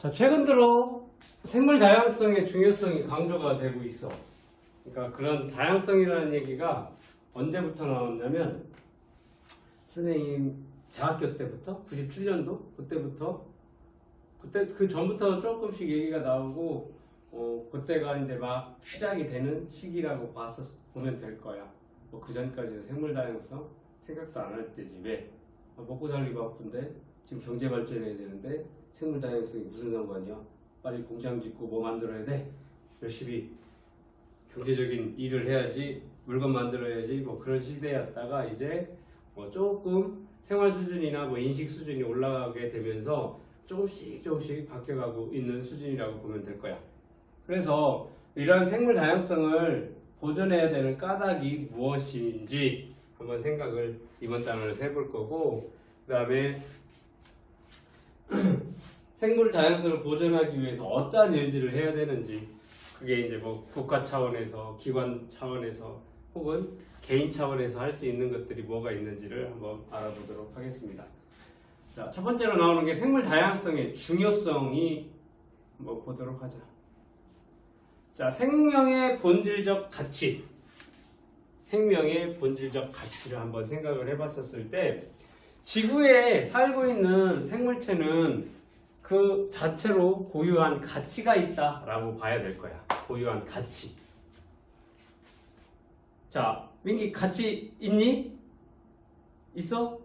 자, 최근 들어 생물 다양성의 중요성이 강조가 되고 있어. 그러니까 그런 다양성이라는 얘기가 언제부터 나왔냐면 선생님 대학교 때부터 97년도 그때 그 전부터 조금씩 얘기가 나오고 그때가 이제 막 시작이 되는 시기라고 보면 될 거야. 뭐 그 전까지는 생물 다양성 생각도 안 할 때지. 왜? 먹고 살기 바쁜데 지금 경제 발전해야 되는데 생물 다양성이 무슨 상관이야? 빨리 공장 짓고 뭐 만들어야 돼? 열심히 경제적인 일을 해야지, 물건 만들어야지, 뭐 그런 시대였다가 이제 뭐 조금 생활 수준이나 뭐 인식 수준이 올라가게 되면서 조금씩 바뀌어가고 있는 수준이라고 보면 될 거야. 그래서 이러한 생물 다양성을 보존해야 되는 까닭이 무엇인지 한번 생각을 이번 단원에서 해볼 거고, 그 다음에 생물 다양성을 보존하기 위해서 어떠한 일들을 해야 되는지, 그게 이제 뭐 국가 차원에서, 기관 차원에서 혹은 개인 차원에서 할 수 있는 것들이 뭐가 있는지를 한번 알아보도록 하겠습니다. 자, 첫 번째로 나오는 게 생물 다양성의 중요성이 한번 보도록 하자. 자, 생명의 본질적 가치. 생명의 본질적 가치를 한번 생각을 해봤었을 때, 지구에 살고 있는 생물체는 그 자체로 고유한 가치가 있다라고 봐야 될 거야. 고유한 가치. 자, 민기 가치 있니? 있어?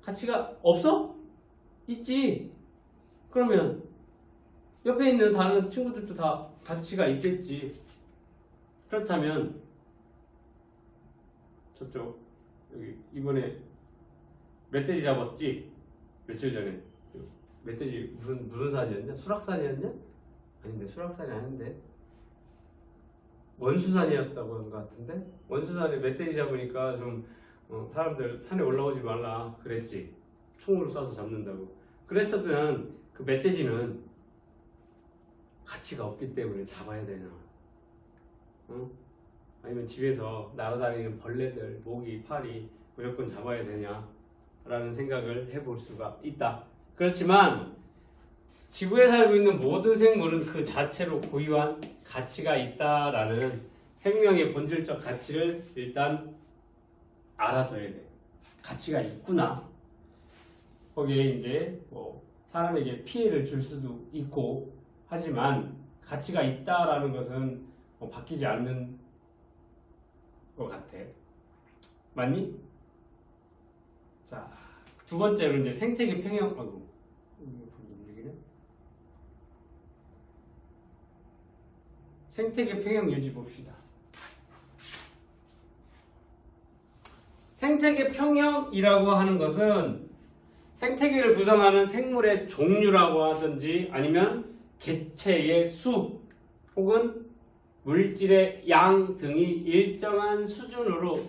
가치가 없어? 있지. 그러면 옆에 있는 다른 친구들도 다 가치가 있겠지. 그렇다면 저쪽 여기 이번에 멧돼지 잡았지? 며칠 전에 멧돼지 무슨 산이었냐? 수락산이었냐? 아닌데 수락산이 아닌데 원수산이었다고 한 것 같은데, 원수산에 멧돼지 잡으니까 좀 사람들 산에 올라오지 말라 그랬지. 총으로 쏴서 잡는다고. 그랬으면 그 멧돼지는 가치가 없기 때문에 잡아야 되나? 아니면 집에서 날아다니는 벌레들, 모기, 파리 무조건 잡아야 되냐? 라는 생각을 해볼 수가 있다. 그렇지만 지구에 살고 있는 모든 생물은 그 자체로 고유한 가치가 있다라는 생명의 본질적 가치를 일단 알아둬야 돼. 가치가 있구나. 거기에 이제 뭐 사람에게 피해를 줄 수도 있고 하지만 가치가 있다라는 것은 바뀌지 않는 것 같아. 맞니? 자, 두 번째로 이제 생태계 평형. 생태계 평형 유지 봅시다. 생태계 평형이라고 하는 것은 생태계를 구성하는 생물의 종류라고 하든지 아니면 개체의 수 혹은 물질의 양 등이 일정한 수준으로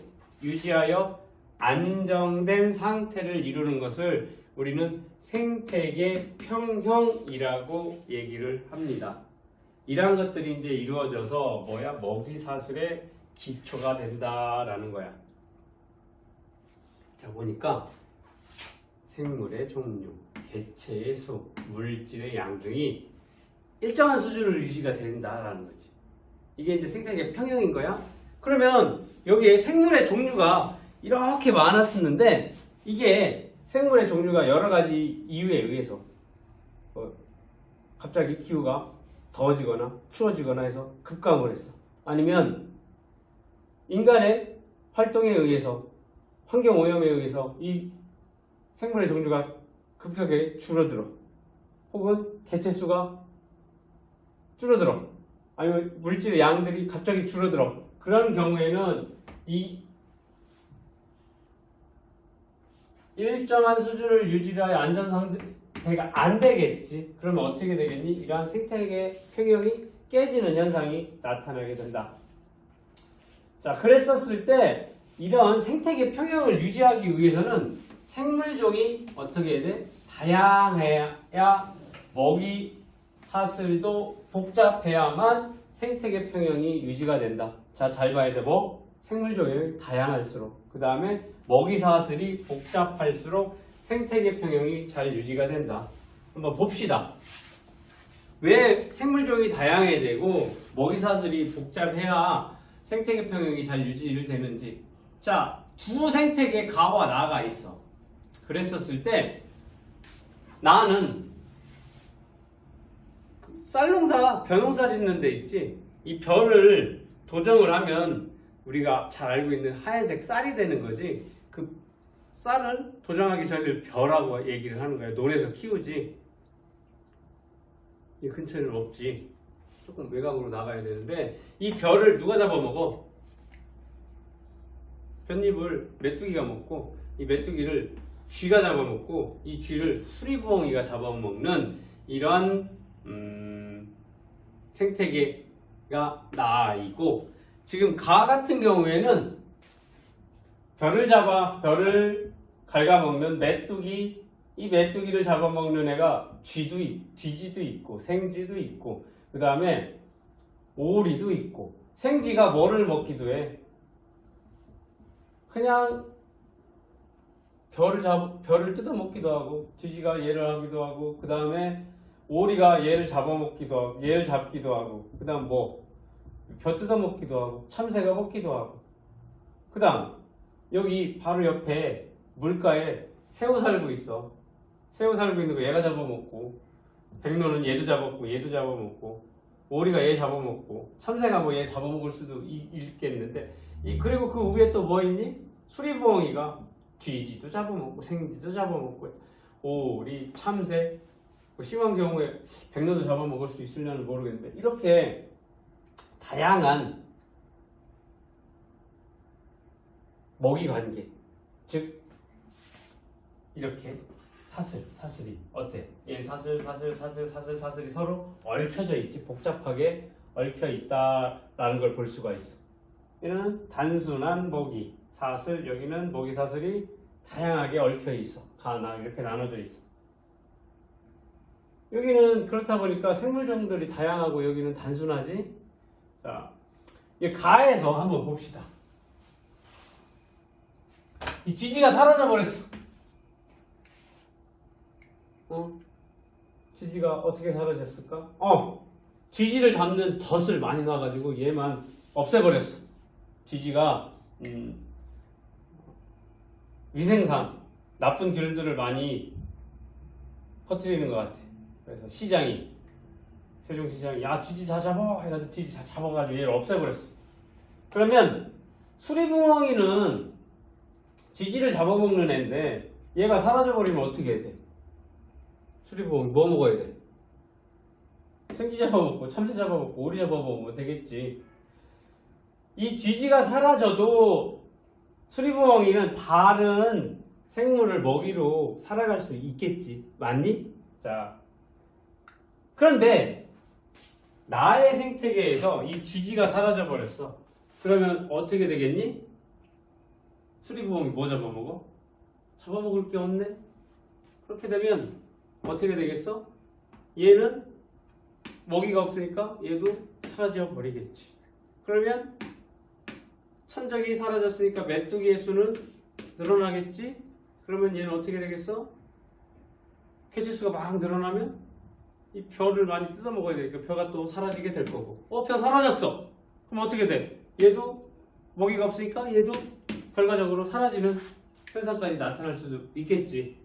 유지하여 안정된 상태를 이루는 것을 우리는 생태계 평형이라고 얘기를 합니다. 이러한 것들이 이제 이루어져서 먹이사슬의 기초가 된다라는 거야. 자, 보니까 생물의 종류, 개체의 수, 물질의 양 등이 일정한 수준으로 유지가 된다라는 거지. 이게 이제 생태계 평형인 거야. 그러면 여기에 생물의 종류가 이렇게 많았었는데, 이게 생물의 종류가 여러 가지 이유에 의해서 갑자기 기후가 더워지거나 추워지거나 해서 급감을 했어. 아니면 인간의 활동에 의해서, 환경 오염에 의해서 이 생물의 종류가 급격하게 줄어들어. 혹은 개체 수가 줄어들어. 아니면 물질의 양들이 갑자기 줄어들어. 그런 경우에는 이 일정한 수준을 유지하여 안전 상태가 안 되겠지. 그러면 어떻게 되겠니? 이러한 생태계 평형이 깨지는 현상이 나타나게 된다. 자, 그랬었을 때 이런 생태계 평형을 유지하기 위해서는 생물종이 어떻게 해야 돼? 다양해야 먹이 사슬도 복잡해야만 생태계 평형이 유지가 된다. 자, 잘 봐야 돼. 생물종이 다양할수록, 그 다음에 먹이 사슬이 복잡할수록 생태계 평형이 잘 유지가 된다. 한번 봅시다. 왜 생물종이 다양해야 되고 먹이사슬이 복잡해야 생태계 평형이 잘 유지를 되는지. 자, 두 생태계 가와 나가 있어. 그랬었을 때 나는 쌀농사, 벼농사 짓는 데 있지. 이 벼를 도정을 하면 우리가 잘 알고 있는 하얀색 쌀이 되는 거지. 그 쌀은 도정하기 전에 벼라고 얘기를 하는 거야. 논에서 키우지. 이 근처에는 없지. 조금 외곽으로 나가야 되는데 이 벼를 누가 잡아먹어? 볏잎을 메뚜기가 먹고 이 메뚜기를 쥐가 잡아먹고 이 쥐를 수리부엉이가 잡아먹는 이런 생태계가 나이고, 지금 가 같은 경우에는 벼를 갉아먹는 메뚜기, 이 메뚜기를 잡아먹는 애가 쥐지도 있고 생쥐도 있고 그 다음에 오리도 있고. 생쥐가 뭐를 먹기도 해? 그냥 벼를 뜯어먹기도 하고, 쥐지가 얘를 하기도 하고, 그 다음에 오리가 얘를 잡아먹기도 하고, 얘를 잡기도 하고, 그 다음 벼 뜯어먹기도 하고, 참새가 먹기도 하고, 그 다음 여기 바로 옆에 물가에 새우 살고 있어. 새우 살고 있는 거 얘가 잡아먹고, 백로는 얘도 잡아먹고, 얘도 잡아먹고, 오리가 얘 잡아먹고, 참새가 얘 잡아먹을 수도 있겠는데, 그리고 그 위에 또 뭐 있니? 수리부엉이가 쥐지도 잡아먹고, 생쥐도 잡아먹고, 오리, 참새, 심한 경우에 백로도 잡아먹을 수 있으려는 모르겠는데, 이렇게 다양한 먹이 관계, 즉 이렇게 사슬이 어때? 얘 사슬이 서로 얽혀져 있지. 복잡하게 얽혀 있다라는 걸 볼 수가 있어. 얘는 단순한 먹이 사슬, 여기는 먹이 사슬이 다양하게 얽혀 있어. 가나 이렇게 나눠져 있어. 여기는 그렇다 보니까 생물종들이 다양하고 여기는 단순하지. 자, 이 가에서 한번 봅시다. 이 쥐지가 사라져 버렸어. 쥐지가 어떻게 사라졌을까? 쥐지를 잡는 덫을 많이 놔가지고 얘만 없애버렸어. 쥐지가 위생상 나쁜 귤들을 많이 퍼뜨리는 것 같아. 그래서 세종시장이 야 쥐지 다 잡아 해가지고 쥐지 다 잡아가지고 얘를 없애버렸어. 그러면 수리부엉이는 쥐지를 잡아먹는 애인데 얘가 사라져버리면 어떻게 해야 돼? 수리부엉이 뭐 먹어야 돼? 생쥐 잡아먹고 참새 잡아먹고 오리 잡아먹으면 되겠지. 이 쥐지가 사라져도 수리부엉이는 다른 생물을 먹이로 살아갈 수 있겠지. 맞니? 자, 그런데 나의 생태계에서 이 쥐지가 사라져 버렸어. 그러면 어떻게 되겠니? 수리부엉이 뭐 잡아먹어? 잡아먹을 게 없네? 그렇게 되면 어떻게 되겠어? 얘는 먹이가 없으니까 얘도 사라져 버리겠지. 그러면 천적이 사라졌으니까 메뚜기의 수는 늘어나겠지? 그러면 얘는 어떻게 되겠어? 개체수가 막 늘어나면 이 벼를 많이 뜯어먹어야 되니까 벼가 또 사라지게 될 거고. 벼 사라졌어. 그럼 어떻게 돼? 얘도 먹이가 없으니까 얘도 결과적으로 사라지는 현상까지 나타날 수도 있겠지.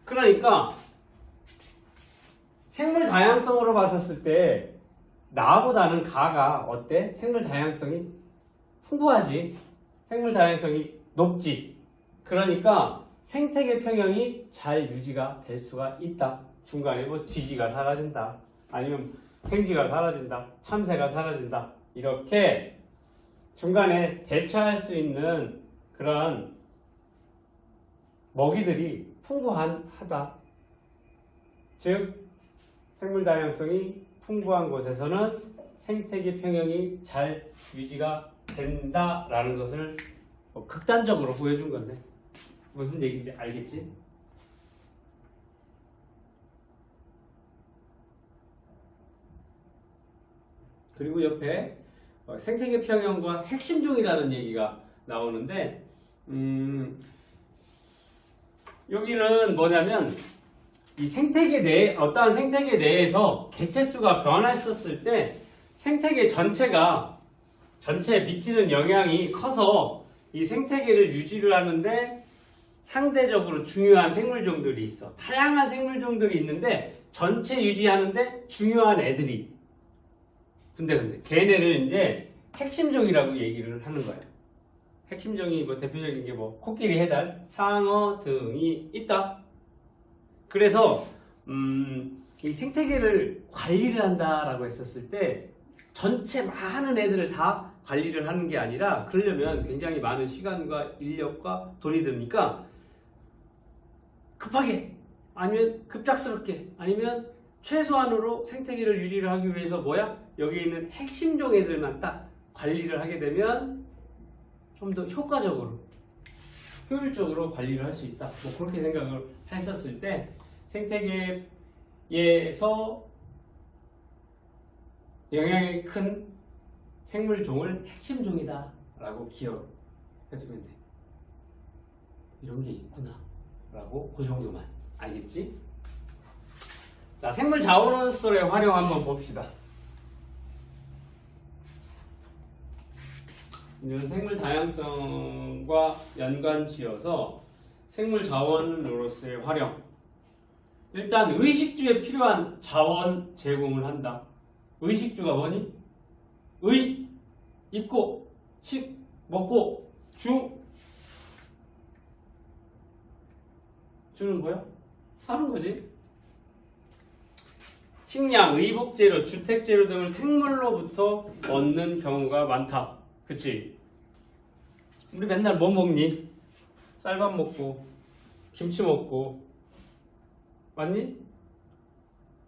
그러니까 생물 다양성으로 봤었을 때 나보다는 가가 어때? 생물 다양성이 풍부하지. 생물 다양성이 높지. 그러니까 생태계 평형이 잘 유지가 될 수가 있다. 중간에 쥐지가 사라진다. 아니면 생쥐가 사라진다. 참새가 사라진다. 이렇게 중간에 대처할 수 있는 그런 먹이들이 풍부하다. 즉 생물 다양성이 풍부한 곳에서는 생태계 평형이 잘 유지가 된다라는 것을 극단적으로 보여준 건데 무슨 얘기인지 알겠지? 그리고 옆에 생태계 평형과 핵심종이라는 얘기가 나오는데 여기는 뭐냐면 이 생태계 내 어떠한 생태계 내에서 개체수가 변화했었을 때 생태계 전체에 미치는 영향이 커서 이 생태계를 유지를 하는데 상대적으로 중요한 생물종들이 있어. 다양한 생물종들이 있는데 전체 유지하는데 중요한 애들이. 근데 걔네를 이제 핵심종이라고 얘기를 하는 거예요. 핵심종이 뭐 대표적인 게 뭐 코끼리, 해달, 상어 등이 있다. 그래서 이 생태계를 관리를 한다라고 했었을 때 전체 많은 애들을 다 관리를 하는 게 아니라 그러려면 굉장히 많은 시간과 인력과 돈이 듭니까? 급하게 아니면 급작스럽게 아니면 최소한으로 생태계를 유지를 하기 위해서 뭐야? 여기 있는 핵심종 애들만 딱 관리를 하게 되면 좀 더 효과적으로 효율적으로 관리를 할 수 있다. 뭐 그렇게 생각을 했었을 때 생태계에서 영향이 큰 생물종을 핵심종이다 라고 기억해두면 돼. 이런 게 있구나 라고 그 정도만 알겠지? 자, 생물 자원원설의 활용 한번 봅시다. 이런 생물 다양성과 연관지어서 생물 자원으로서의 활용. 일단 의식주에 필요한 자원 제공을 한다. 의식주가 뭐니? 의, 입고, 식, 먹고, 주는 뭐야? 사는 거지. 식량, 의복재료, 주택재료 등을 생물로부터 얻는 경우가 많다. 그치? 우리 맨날 뭐 먹니? 쌀밥 먹고 김치 먹고 맞니?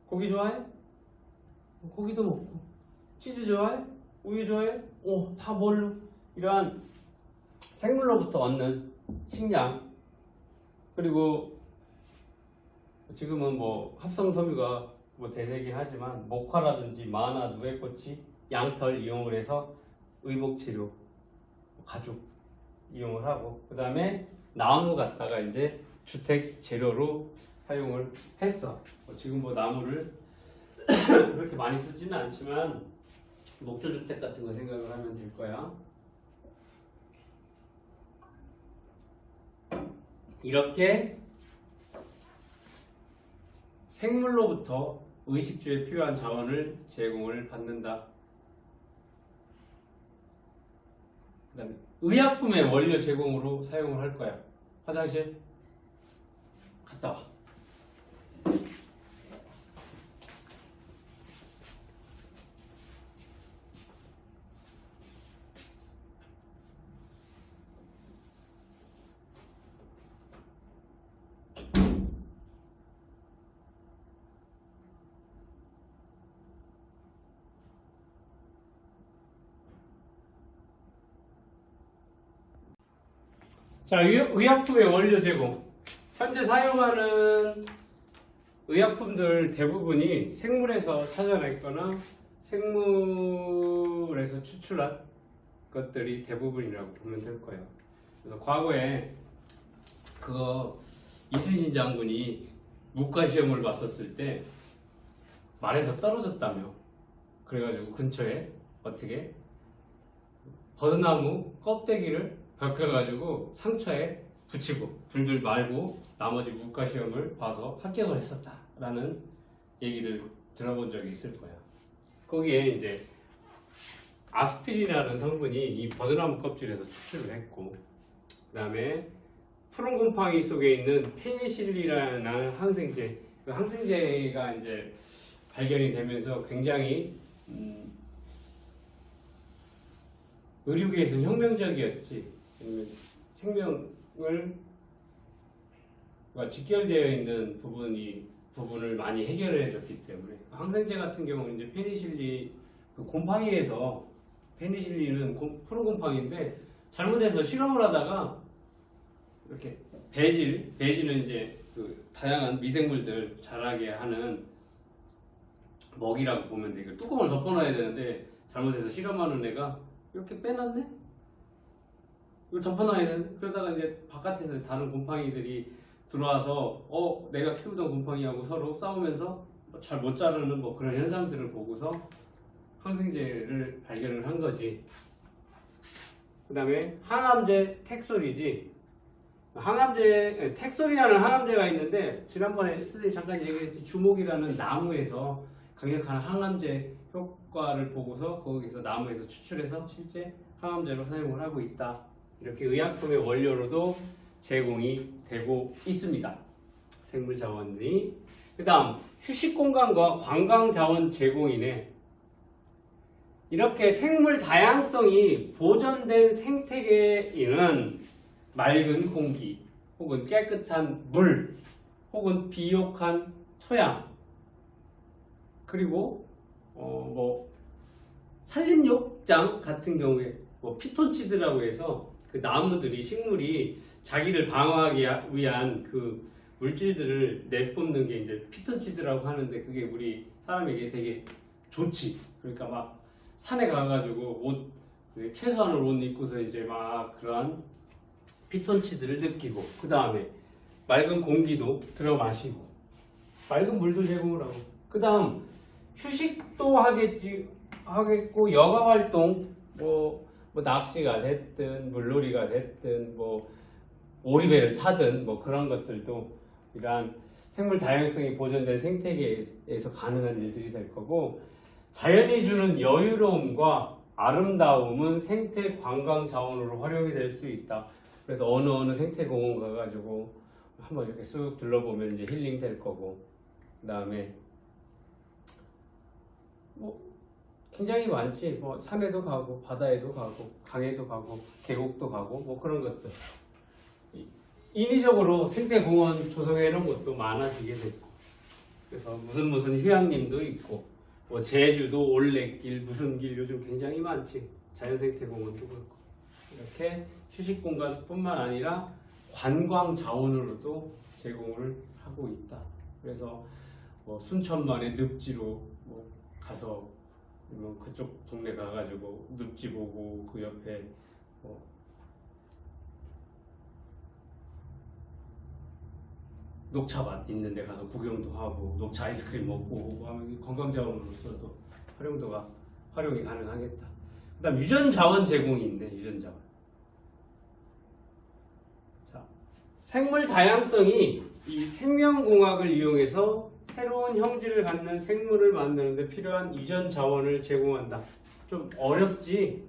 고기 좋아해? 고기도 먹고 치즈 좋아해? 우유 좋아해? 오, 다 뭘로? 이러한 생물로부터 얻는 식량 그리고 지금은 뭐 합성 섬유가 뭐 대세긴 하지만 목화라든지 마나, 누에꼬치, 양털 이용을 해서 의복재료, 가죽 이용을 하고 그 다음에 나무 갖다가 이제 주택 재료로 사용을 했어. 지금 뭐 나무를 그렇게 많이 쓰지는 않지만 목조주택 같은 거 생각을 하면 될 거야. 이렇게 생물로부터 의식주에 필요한 자원을 제공을 받는다. 그 다음에 의약품의 원료 제공으로 사용을 할 거야. 화장실 갔다 와. 자, 의약품의 원료 제공. 현재 사용하는 의약품들 대부분이 생물에서 찾아냈거나 생물에서 추출한 것들이 대부분이라고 보면 될 거예요. 그래서 과거에 그거 이순신 장군이 무과 시험을 봤었을 때 말에서 떨어졌다며. 그래가지고 근처에 어떻게 버드나무 껍데기를 벗겨가지고 상처에 붙이고 불들 말고 나머지 무과 시험을 봐서 합격을 했었다라는 얘기를 들어본 적이 있을 거야. 거기에 이제 아스피린이라는 성분이 이 버드나무 껍질에서 추출을 했고, 그 다음에 푸른 곰팡이 속에 있는 페니실린이라는 항생제, 그 항생제가 이제 발견이 되면서 굉장히 의료계에서는 혁명적이었지. 생명을 직결되어 있는 부분을 많이 해결을 해줬기 때문에 항생제 같은 경우는 이제 페니실린 그 곰팡이에서 페니실린은 푸른 곰팡이인데 잘못해서 실험을 하다가 이렇게 배질은 이제 그 다양한 미생물들 자라게 하는 먹이라고 보면 돼. 그 뚜껑을 덮어놔야 되는데 잘못해서 실험하는 애가 이렇게 빼놨네. 이걸 덮어놔야 되는데 그러다가 이제 바깥에서 다른 곰팡이들이 들어와서 내가 키우던 곰팡이하고 서로 싸우면서 잘 못 자르는 뭐 그런 현상들을 보고서 항생제를 발견을 한 거지. 그 다음에 항암제 텍솔이지. 텍솔이라는 항암제가 있는데 지난번에 선생님 잠깐 얘기했지. 주목이라는 나무에서 강력한 항암제 효과를 보고서 거기서 나무에서 추출해서 실제 항암제로 사용을 하고 있다. 이렇게 의약품의 원료로도 제공이 되고 있습니다. 생물자원이. 그 다음 휴식공간과 관광자원 제공이네. 이렇게 생물 다양성이 보존된 생태계에는 맑은 공기 혹은 깨끗한 물 혹은 비옥한 토양 그리고 뭐 산림욕장 같은 경우에 뭐 피톤치드라고 해서 그 나무들이 식물이 자기를 방어하기 위한 그 물질들을 내뿜는 게 이제 피톤치드라고 하는데 그게 우리 사람에게 되게 좋지. 그러니까 막 산에 가가지고 옷 최소한의 옷 입고서 이제 막 그런 피톤치드를 느끼고 그 다음에 맑은 공기도 들어 마시고 맑은 물도 제공을 하고 그 다음 휴식도 하겠고 여가 활동 뭐 낚시가 됐든 물놀이가 됐든 뭐 오리배를 타든 뭐 그런 것들도 이러한 생물 다양성이 보존된 생태계에서 가능한 일들이 될 거고 자연이 주는 여유로움과 아름다움은 생태 관광 자원으로 활용이 될 수 있다. 그래서 어느 생태공원 가가지고 한번 이렇게 쑥 둘러보면 이제 힐링 될 거고 그 다음에 뭐 굉장히 많지. 뭐 산에도 가고 바다에도 가고 강에도 가고 계곡도 가고 뭐 그런 것들. 인위적으로 생태공원 조성해 놓은 것도 많아지게 됐고 그래서 무슨 휴양림도 있고 뭐 제주도 올레길 무슨 길 요즘 굉장히 많지. 자연생태공원도 그렇고 이렇게 휴식공간뿐만 아니라 관광 자원으로도 제공을 하고 있다. 그래서 뭐 순천만의 늪지로 뭐 가서 뭐 그쪽 동네 가가지고 늪지 보고 그 옆에 뭐 녹차밭 있는 데 가서 구경도 하고 녹차 아이스크림 먹고 오고 하면 관광자원으로서도 활용이 가능하겠다. 그 다음 유전자원 제공이 있네. 유전자원. 자, 생물 다양성이 이 생명공학을 이용해서 새로운 형질을 갖는 생물을 만드는 데 필요한 유전 자원을 제공한다. 좀 어렵지?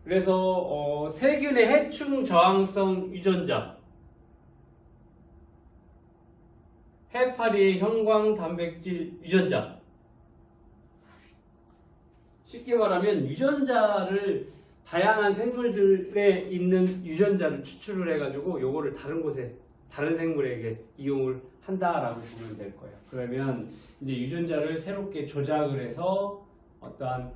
그래서 세균의 해충 저항성 유전자 해파리의 형광 단백질 유전자. 쉽게 말하면 유전자를 다양한 생물들에 있는 유전자를 추출을 해가지고 요거를 다른 곳에 다른 생물에게 이용을 한다라고 보면 될 거예요. 그러면 이제 유전자를 새롭게 조작을 해서 어떠한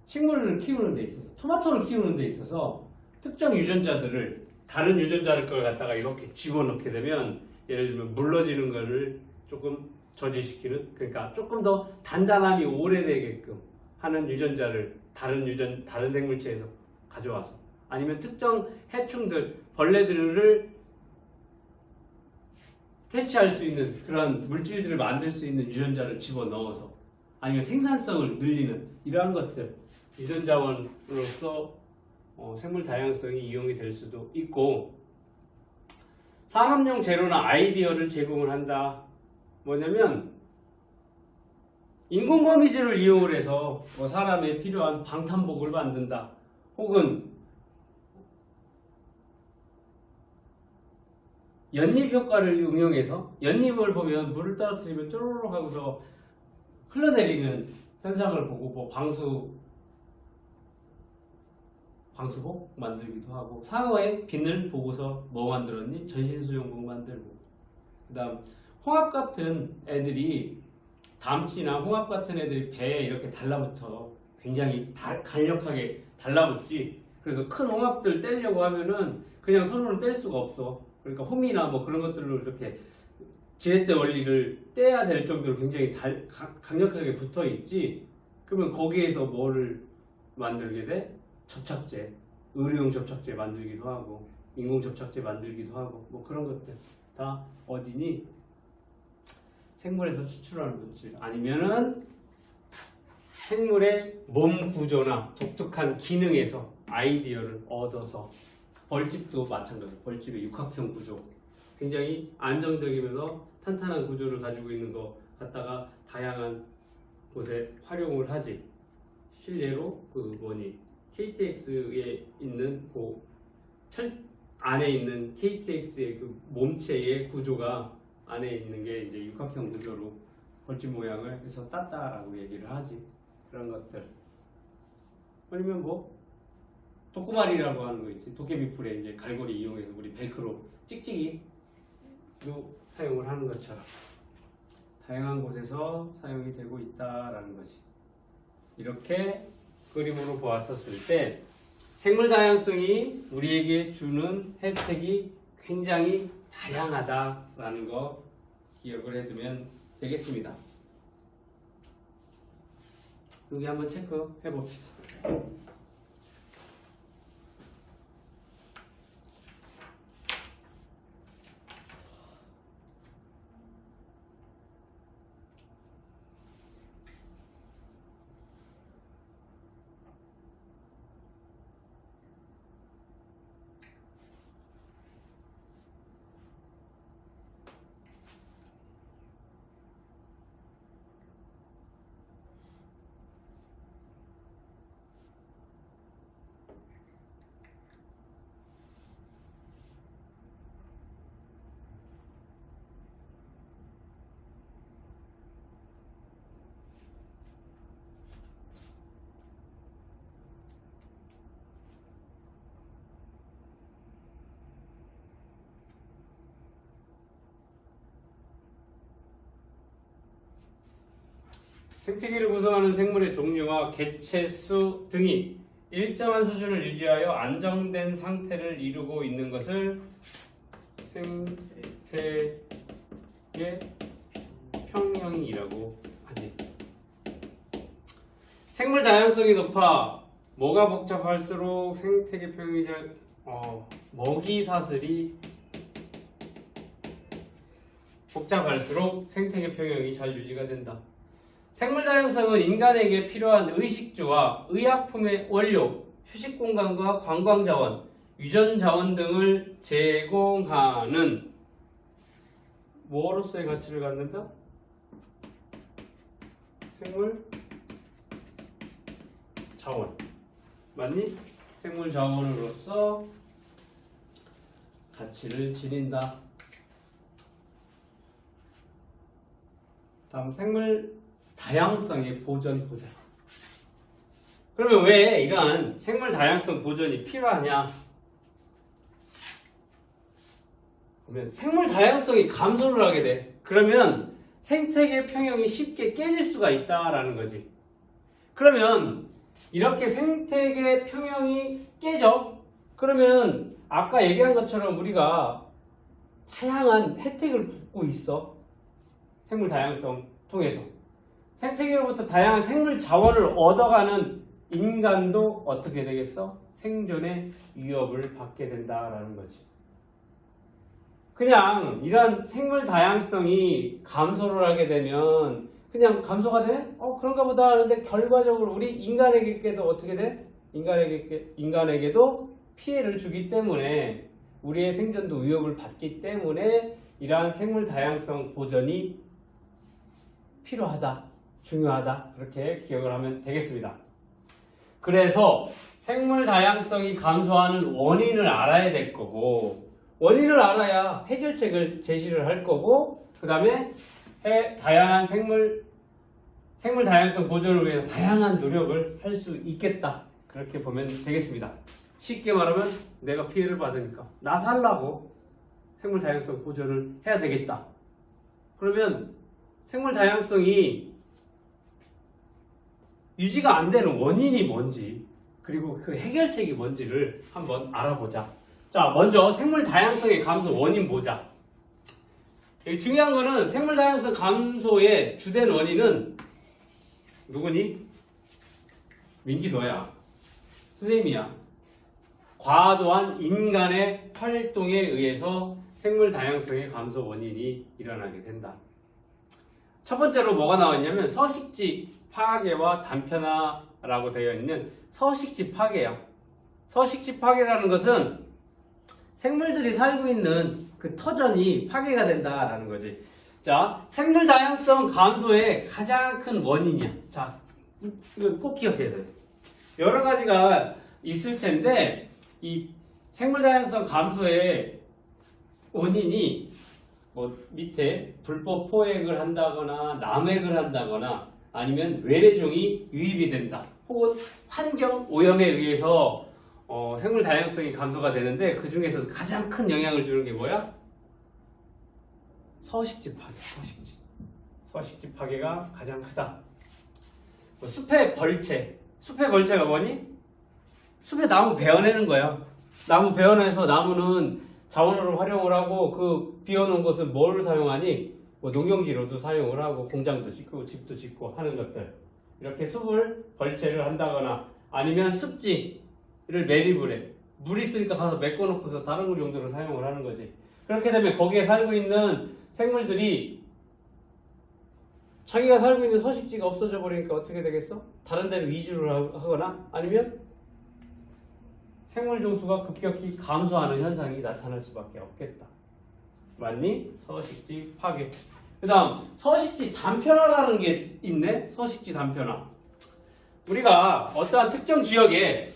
식물을 키우는 데 있어서 토마토를 키우는 데 있어서 특정 유전자들을 다른 유전자를 걸 갖다가 이렇게 집어넣게 되면 예를 들면 물러지는 거를 조금 저지시키는 그러니까 조금 더 단단함이 오래되게끔 하는 유전자를 다른 생물체에서 가져와서 아니면 특정 해충들 벌레들을 퇴치할 수 있는 그런 물질들을 만들 수 있는 유전자를 집어넣어서 아니면 생산성을 늘리는 이러한 것들 유전자원으로서 생물 다양성이 이용이 될 수도 있고 산업용 재료나 아이디어를 제공을 한다. 뭐냐면 인공거미줄을 이용을 해서 뭐 사람의 필요한 방탄복을 만든다. 혹은 연잎 효과를 응용해서 연잎을 보면 물을 떨어뜨리면 쪼르륵 하고서 흘러내리는 현상을 보고 뭐 방수복 만들기도 하고 상어의 비늘 보고서 뭐 만들었니? 전신수영복 만들고 그 다음 홍합 같은 애들이 담치나 홍합 같은 애들이 배에 이렇게 달라붙어 굉장히 강력하게 달라붙지. 그래서 큰 홍합들 떼려고 하면은 그냥 손으로 뗄 수가 없어. 그러니까 홈이나 뭐 그런 것들로 이렇게 지렛대 원리를 떼야 될 정도로 굉장히 강력하게 붙어 있지. 그러면 거기에서 뭐를 만들게 돼? 접착제, 의료용 접착제 만들기도 하고 인공접착제 만들기도 하고 뭐 그런 것들 다 어디니? 생물에서 추출하는 물질 아니면은 생물의 몸 구조나 독특한 기능에서 아이디어를 얻어서 벌집도 마찬가지. 벌집의 육합형 구조 굉장히 안정적이면서 탄탄한 구조를 가지고 있는 거 갖다가 다양한 곳에 활용을 하지. 실례로 KTX에 있는 철 안에 있는 KTX의 그 몸체의 구조가 안에 있는 게 이제 육합형 구조로 벌집 모양을 해서 땄다라고 얘기를 하지. 그런 것들. 아니면 도꼬마리라고 하는 거 있지. 도깨비풀에 이제 갈고리 이용해서 우리 벨크로 찍찍이도 사용을 하는 것처럼 다양한 곳에서 사용이 되고 있다라는 거지. 이렇게 그림으로 보았었을 때 생물 다양성이 우리에게 주는 혜택이 굉장히 다양하다라는 거 기억을 해두면 되겠습니다. 여기 한번 체크해 봅시다. 생태계를 구성하는 생물의 종류와 개체수 등이 일정한 수준을 유지하여 안정된 상태를 이루고 있는 것을 생태계 평형이라고 하지. 생물 다양성이 높아 뭐가 복잡할수록 생태계 평형이 먹이 사슬이 복잡할수록 생태계 평형이 잘 유지가 된다. 생물 다양성은 인간에게 필요한 의식주와 의약품의 원료, 휴식 공간과 관광 자원, 유전 자원 등을 제공하는 뭐로서의 가치를 갖는다? 생물 자원. 맞니? 생물 자원으로서 가치를 지닌다. 다음 생물 다양성의 보전 보자. 그러면 왜 이러한 생물 다양성 보전이 필요하냐? 그러면 생물 다양성이 감소를 하게 돼. 그러면 생태계 평형이 쉽게 깨질 수가 있다라는 거지. 그러면 이렇게 생태계 평형이 깨져. 그러면 아까 얘기한 것처럼 우리가 다양한 혜택을 받고 있어. 생물 다양성 통해서. 생태계로부터 다양한 생물 자원을 얻어가는 인간도 어떻게 되겠어? 생존의 위협을 받게 된다라는 거지. 그냥 이런 생물 다양성이 감소를 하게 되면 그냥 감소가 돼? 그런가 보다 하는데 결과적으로 우리 인간에게도 어떻게 돼? 인간에게도 피해를 주기 때문에 우리의 생존도 위협을 받기 때문에 이러한 생물 다양성 보전이 필요하다. 중요하다. 그렇게 기억을 하면 되겠습니다. 그래서 생물 다양성이 감소하는 원인을 알아야 될 거고 원인을 알아야 해결책을 제시를 할 거고 그 다음에 다양한 생물 다양성 보존을 위해서 다양한 노력을 할 수 있겠다. 그렇게 보면 되겠습니다. 쉽게 말하면 내가 피해를 받으니까 나 살라고 생물 다양성 보존을 해야 되겠다. 그러면 생물 다양성이 유지가 안 되는 원인이 뭔지 그리고 그 해결책이 뭔지를 한번 알아보자. 자, 먼저 생물 다양성의 감소 원인 보자. 중요한 거는 생물 다양성 감소의 주된 원인은 누구니? 민기 너야. 선생님이야. 과도한 인간의 활동에 의해서 생물 다양성의 감소 원인이 일어나게 된다. 첫 번째로 뭐가 나왔냐면 서식지 파괴와 단편화라고 되어 있는 서식지 파괴야. 서식지 파괴라는 것은 생물들이 살고 있는 그 터전이 파괴가 된다라는 거지. 자, 생물 다양성 감소의 가장 큰 원인이야. 자, 이거 꼭 기억해야 돼. 여러 가지가 있을 텐데 이 생물 다양성 감소의 원인이 뭐 밑에 불법 포획을 한다거나 남획을 한다거나 아니면 외래종이 유입이 된다. 혹은 환경 오염에 의해서 생물 다양성이 감소가 되는데 그 중에서 가장 큰 영향을 주는 게 뭐야? 서식지 파괴. 서식지 파괴가 가장 크다. 숲의 벌채. 숲의 벌채가 뭐니? 숲에 나무 베어내는 거야. 나무 베어내서 나무는 자원으로 활용을 하고 그 비워놓은 것은 뭘 사용하니? 뭐 농경지로도 사용을 하고 공장도 짓고 집도 짓고 하는 것들. 이렇게 숲을 벌채를 한다거나 아니면 습지를 매립을 해. 물 있으니까 가서 메꿔놓고서 다른 물 용도로 사용을 하는 거지. 그렇게 되면 거기에 살고 있는 생물들이 자기가 살고 있는 서식지가 없어져 버리니까 어떻게 되겠어? 다른 데로 이주를 하거나 아니면 생물 종수가 급격히 감소하는 현상이 나타날 수밖에 없겠다. 맞니? 서식지 파괴. 그 다음 서식지 단편화라는 게 있네. 서식지 단편화. 우리가 어떠한 특정 지역에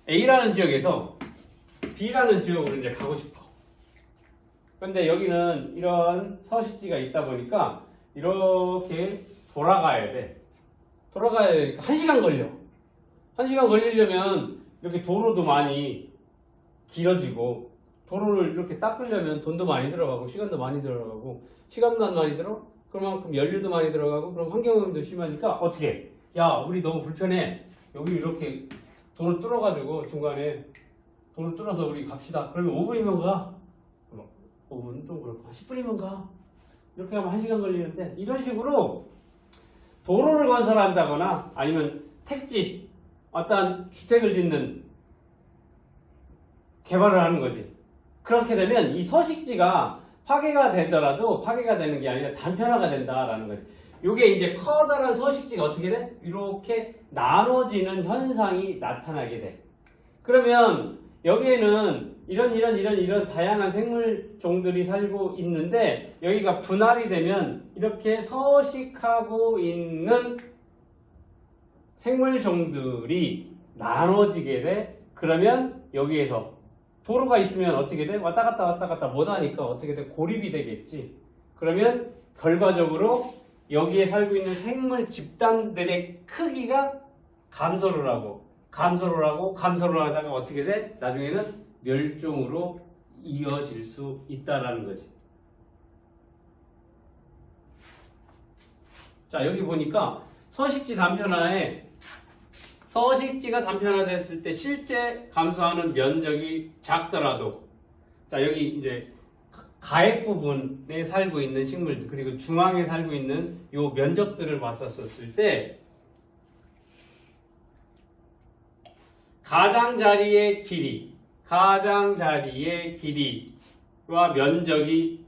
A라는 지역에서 B라는 지역으로 이제 가고 싶어. 근데 여기는 이런 서식지가 있다 보니까 이렇게 돌아가야 돼. 돌아가야 되니까 1시간 걸려. 1시간 걸리려면 이렇게 도로도 많이 길어지고 도로를 이렇게 닦으려면 돈도 많이 들어가고 시간도 많이 들어가고 시간만 많이 들어? 그만큼 연료도 많이 들어가고 그럼 환경오염도 심하니까 어떻게 해? 야 우리 너무 불편해. 여기 이렇게 도로 뚫어가지고 중간에 도로 뚫어서 우리 갑시다. 그러면 5분이면 가. 5분 좀 그렇고 10분이면 가. 이렇게 하면 1시간 걸리는데 이런 식으로 도로를 건설한다거나 아니면 택지 어떠한 주택을 짓는 개발을 하는 거지. 그렇게 되면 이 서식지가 파괴가 되더라도 파괴가 되는 게 아니라 단편화가 된다라는 거지. 이게 이제 커다란 서식지가 어떻게 돼? 이렇게 나눠지는 현상이 나타나게 돼. 그러면 여기에는 이런 다양한 생물종들이 살고 있는데 여기가 분할이 되면 이렇게 서식하고 있는 생물종들이 나눠지게 돼. 그러면 여기에서 도로가 있으면 어떻게 돼? 왔다 갔다 못하니까 어떻게 돼? 고립이 되겠지. 그러면 결과적으로 여기에 살고 있는 생물 집단들의 크기가 감소를 하고 하다가 어떻게 돼? 나중에는 멸종으로 이어질 수 있다라는 거지. 자, 여기 보니까 서식지가 단편화됐을 때 실제 감소하는 면적이 작더라도 자, 여기 이제 가액 부분에 살고 있는 식물들 그리고 중앙에 살고 있는 요 면적들을 봤었을 때 가장자리의 길이와 면적이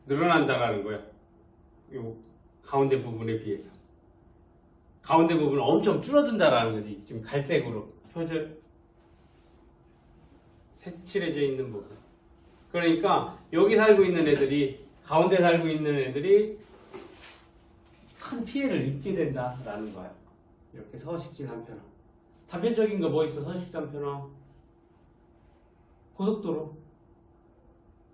늘어난다라는 거야. 요 가운데 부분에 비해서. 가운데 부분은 엄청 줄어든다라는 거지. 지금 갈색으로 색칠해져 있는 부분. 그러니까 여기 살고 있는 애들이 가운데 살고 있는 애들이 큰 피해를 입게 된다라는 거야. 이렇게 서식지 단편화. 단편적인 거 뭐 있어? 서식지 단편화. 고속도로.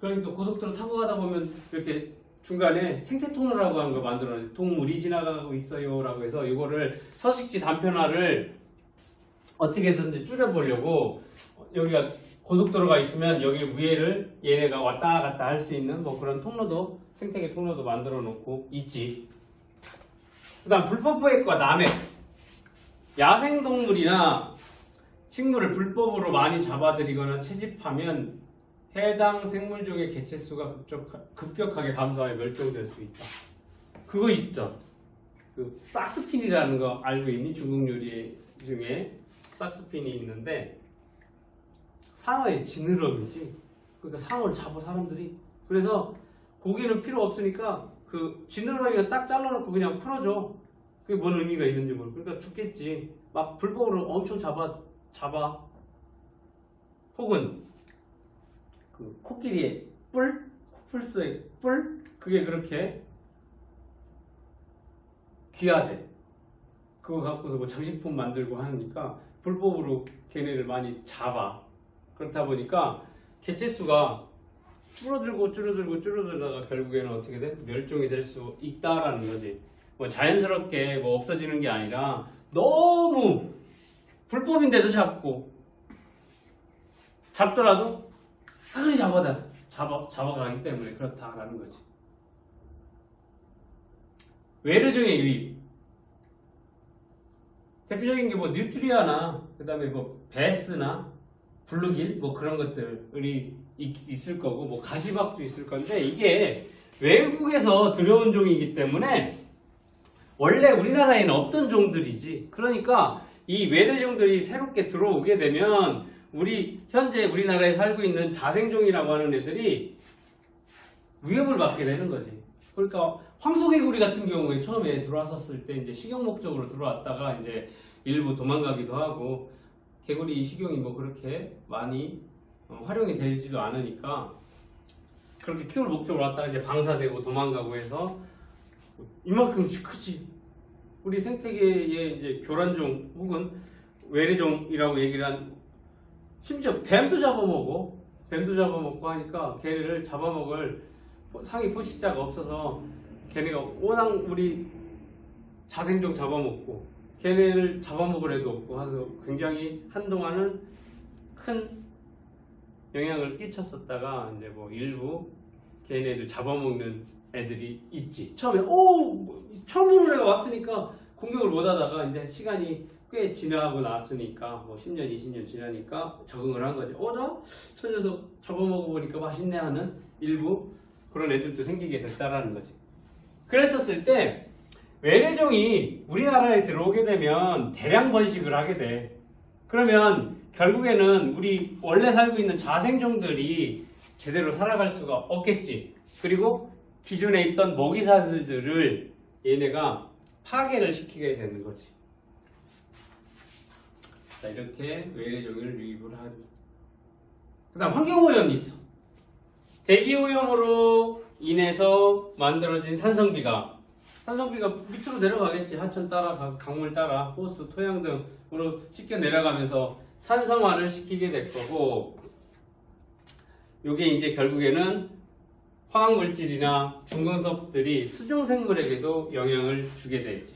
그러니까 고속도로 타고 가다 보면 이렇게 중간에 생태통로라고 하는 거 만들어놔요. 동물이 지나가고 있어요 라고 해서 이거를 서식지 단편화를 어떻게 해서든지 줄여보려고 여기가 고속도로가 있으면 여기 위에를 얘네가 왔다 갔다 할 수 있는 뭐 그런 통로도 생태계 통로도 만들어 놓고 있지. 그 다음 불법 포획과 남획. 야생동물이나 식물을 불법으로 많이 잡아들이거나 채집하면 해당 생물종의 개체수가 급격하게 감소하여 멸종될 수 있다. 그거 있죠. 그 삭스핀이라는 거 알고 있니? 중국 요리 중에 삭스핀이 있는데 상어의 지느러미지. 그러니까 상어를 잡아 사람들이. 그래서 고기는 필요 없으니까 그 지느러미가 딱 잘라놓고 그냥 풀어줘. 그게 뭔 의미가 있는지 모르고. 그러니까 죽겠지. 막 불법으로 엄청 잡아. 혹은 그 코끼리의 뿔, 코뿔소의 뿔, 그게 그렇게 귀하대. 그거 갖고서 뭐 장식품 만들고 하니까 불법으로 걔네를 많이 잡아. 그렇다 보니까 개체수가 줄어들다가 결국에는 어떻게 돼? 멸종이 될 수 있다라는 거지. 뭐 자연스럽게 뭐 없어지는 게 아니라 너무 불법인데도 잡더라도 사그리 잡아가기 때문에 그렇다라는 거지. 외래종의 유입. 대표적인 게 뭐 뉴트리아나 그다음에 뭐 베스나 블루길 뭐 그런 것들이 있을 거고 뭐 가시박도 있을 건데 이게 외국에서 들여온 종이기 때문에 원래 우리나라에는 없던 종들이지. 그러니까 이 외래종들이 새롭게 들어오게 되면 현재 우리나라에 살고 있는 자생종이라고 하는 애들이 위협을 받게 되는 거지. 그러니까 황소개구리 같은 경우에 처음에 들어왔었을 때 이제 식용 목적으로 들어왔다가 이제 일부 도망가기도 하고 개구리 식용이 뭐 그렇게 많이 활용이 되지도 않으니까 그렇게 키울 목적으로 왔다가 이제 방사되고 도망가고 해서 이만큼씩 크지. 우리 생태계의 이제 교란종 혹은 외래종이라고 얘기를 한 심지어 뱀도 잡아먹고 하니까 걔네를 잡아먹을 상위 포식자가 없어서 걔네가 워낙 우리 자생종 잡아먹고 걔네를 잡아먹을 애도 없고 해서 굉장히 한동안은 큰 영향을 끼쳤었다가 이제 뭐 일부 걔네를 잡아먹는 애들이 있지. 처음에 처음으로 내가 왔으니까 공격을 못하다가 이제 시간이 꽤 지나고 났으니까 뭐 10년, 20년 지나니까 적응을 한 거지. 저 녀석 잡아먹어보니까 맛있네 하는 일부 그런 애들도 생기게 됐다라는 거지. 그랬었을 때 외래종이 우리나라에 들어오게 되면 대량 번식을 하게 돼. 그러면 결국에는 우리 원래 살고 있는 자생종들이 제대로 살아갈 수가 없겠지. 그리고 기존에 있던 먹이사슬들을 얘네가 파괴를 시키게 되는 거지. 자, 이렇게 외래종을 유입을 하죠. 그 다음 환경오염이 있어. 대기오염으로 인해서 만들어진 산성비가 밑으로 내려가겠지. 하천 따라, 강물 따라, 호수, 토양 등으로 씻겨 내려가면서 산성화를 시키게 될 거고, 요게 이제 결국에는 화학물질이나 중금속들이 수중생물에게도 영향을 주게 되지.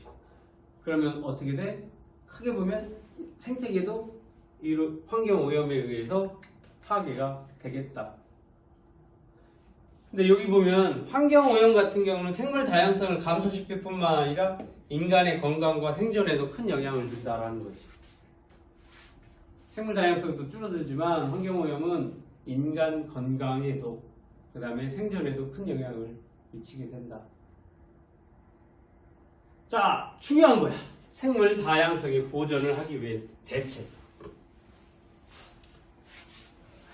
그러면 어떻게 돼? 크게 보면 생태계도 이 환경오염에 의해서 파괴가 되겠다. 근데 여기 보면 환경오염 같은 경우는 생물 다양성을 감소시킬 뿐만 아니라 인간의 건강과 생존에도 큰 영향을 준다라는 거지. 생물 다양성도 줄어들지만 환경오염은 인간 건강에도 그 다음에 생존에도 큰 영향을 미치게 된다. 자, 중요한 거야. 생물 다양성의 보존을 하기 위해 대책.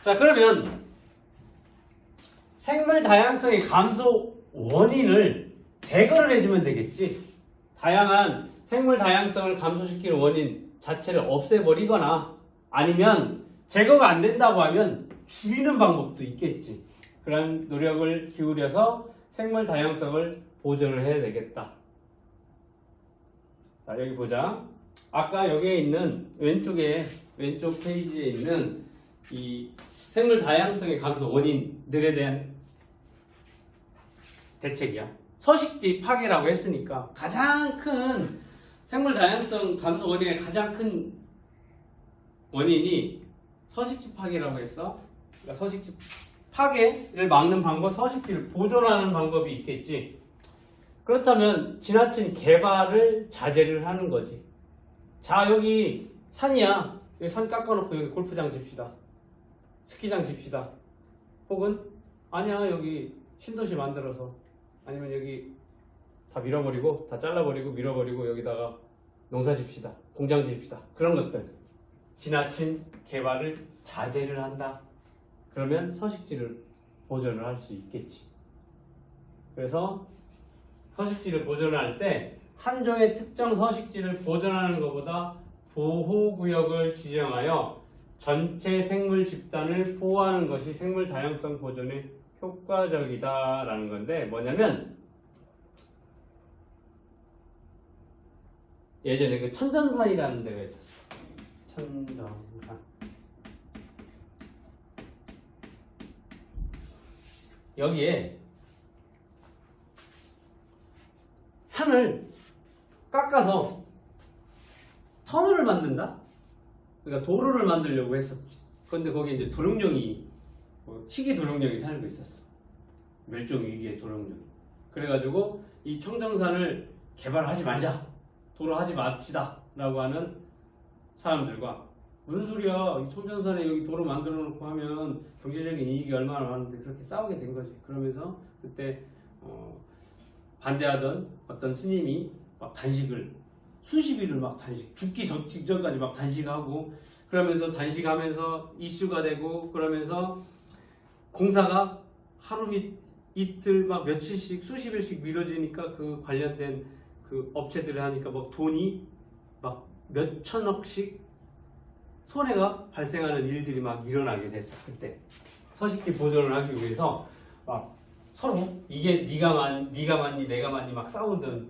자, 그러면 생물 다양성의 감소 원인을 제거를 해주면 되겠지. 다양한 생물 다양성을 감소시키는 원인 자체를 없애버리거나 아니면 제거가 안 된다고 하면 줄이는 방법도 있겠지. 그런 노력을 기울여서 생물 다양성을 보존을 해야 되겠다. 자, 여기 보자. 아까 여기에 있는 왼쪽 페이지에 있는 이 생물 다양성의 감소 원인들에 대한 대책이야. 서식지 파괴라고 했으니까 가장 큰 생물 다양성 감소 원인의 가장 큰 원인이 서식지 파괴라고 했어. 그러니까 서식지 파괴를 막는 방법, 서식지를 보존하는 방법이 있겠지. 그렇다면 지나친 개발을 자제를 하는 거지. 자, 여기 산이야. 여기 산 깎아놓고 여기 골프장 집시다. 스키장 집시다. 혹은 아니야, 여기 신도시 만들어서 아니면 여기 다 밀어버리고 다 잘라버리고 밀어버리고 여기다가 농사 집시다. 공장 집시다. 그런 것들. 지나친 개발을 자제를 한다. 그러면 서식지를 보존을 할 수 있겠지. 그래서 서식지를 보존할 때 한 종의 특정 서식지를 보존하는 것보다 보호구역을 지정하여 전체 생물 집단을 보호하는 것이 생물 다양성 보존에 효과적이다라는 건데, 뭐냐면 예전에 그 천전산이라는 데가 있었어. 천전산. 여기에 산을 깎아서 터널을 만든다? 그러니까 도로를 만들려고 했었지. 그런데 거기 이제 도룡뇽이, 희귀 도룡뇽이 살고 있었어. 멸종 위기의 도룡뇽. 그래가지고 이 청정산을 개발하지 말자, 도로하지 맙시다 라고 하는 사람들과, 무슨 소리야, 이 청정산에 여기 도로 만들어 놓고 하면 경제적인 이익이 얼마나 많은데, 그렇게 싸우게 된 거지. 그러면서 그때 반대하던 어떤 스님이 막 단식을 수십 일을 막 죽기 직전까지 막 단식하고, 그러면서 단식하면서 이슈가 되고, 그러면서 공사가 하루 이틀 막 며칠씩 수십 일씩 미뤄지니까 그 관련된 그 업체들이 하니까 막 돈이 막 몇 천억씩 손해가 발생하는 일들이 막 일어나게 됐어. 그때 서식지 보존을 하기 위해서 막 서로 이게 네가 많니 내가 많니 막 싸우던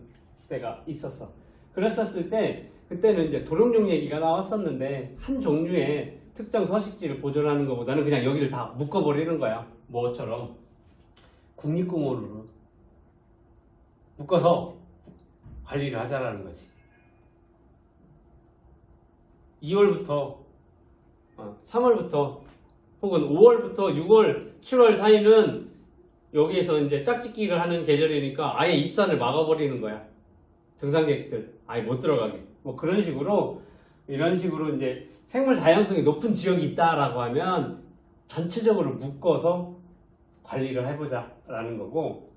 때가 있었어. 그랬었을 때 그때는 이제 도룡뇽 얘기가 나왔었는데, 한 종류의 특정 서식지를 보존하는 것보다는 그냥 여기를 다 묶어버리는 거야. 뭐처럼 국립공원으로 묶어서 관리를 하자라는 거지. 2월부터 3월부터 혹은 5월부터 6월, 7월 사이는 여기에서 이제 짝짓기를 하는 계절이니까 아예 입산을 막아버리는 거야. 등산객들 아예 못 들어가게. 뭐 그런 식으로, 이런 식으로 이제 생물 다양성이 높은 지역이 있다라고 하면 전체적으로 묶어서 관리를 해보자라는 거고,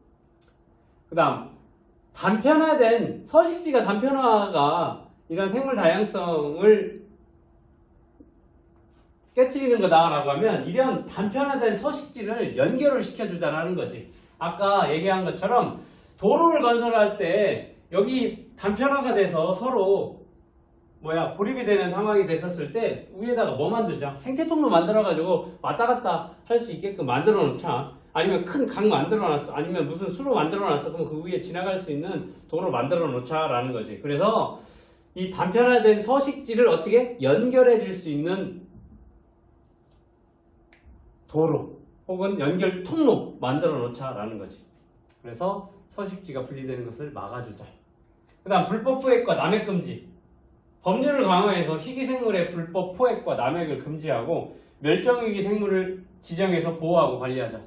그 다음 단편화된 서식지가, 단편화가 이런 생물 다양성을 깨트리는 거다라고 하면 이런 단편화된 서식지를 연결을 시켜주자라는 거지. 아까 얘기한 것처럼 도로를 건설할 때 여기 단편화가 돼서 서로 고립이 되는 상황이 됐었을 때 위에다가 뭐 만들자? 생태통로 만들어가지고 왔다 갔다 할 수 있게끔 만들어 놓자. 아니면 큰 강 만들어 놨어. 아니면 무슨 수로 만들어 놨어. 그럼 그 위에 지나갈 수 있는 도로 만들어 놓자라는 거지. 그래서 이 단편화된 서식지를 어떻게 연결해 줄 수 있는 도로 혹은 연결 통로 만들어 놓자라는 거지. 그래서 서식지가 분리되는 것을 막아주자. 그 다음 불법 포획과 남획 금지. 법률을 강화해서 희귀생물의 불법 포획과 남획을 금지하고 멸종위기 생물을 지정해서 보호하고 관리하자.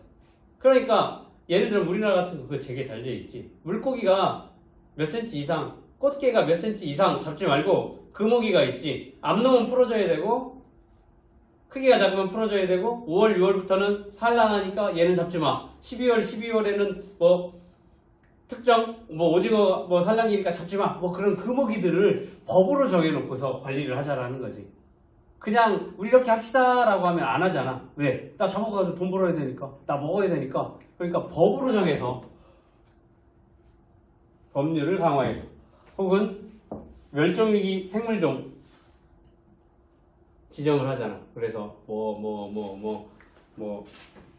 그러니까 예를 들어 우리나라 같은 거 그거 되게 잘 돼 있지. 물고기가 몇 센치 이상, 꽃게가 몇 센치 이상 잡지 말고 금어기가 있지. 암놈은 풀어줘야 되고 크기가 작으면 풀어줘야 되고, 5월, 6월부터는 산란하니까 얘는 잡지 마. 12월에는 특정 오징어 산란기니까 잡지 마. 그런 금어기들을 법으로 정해놓고서 관리를 하자라는 거지. 그냥 우리 이렇게 합시다라고 하면 안 하잖아. 왜? 나 잡아가지고 돈 벌어야 되니까, 나 먹어야 되니까. 그러니까 법으로 정해서 법률을 강화해서, 혹은 멸종위기 생물종 지정을 하잖아. 그래서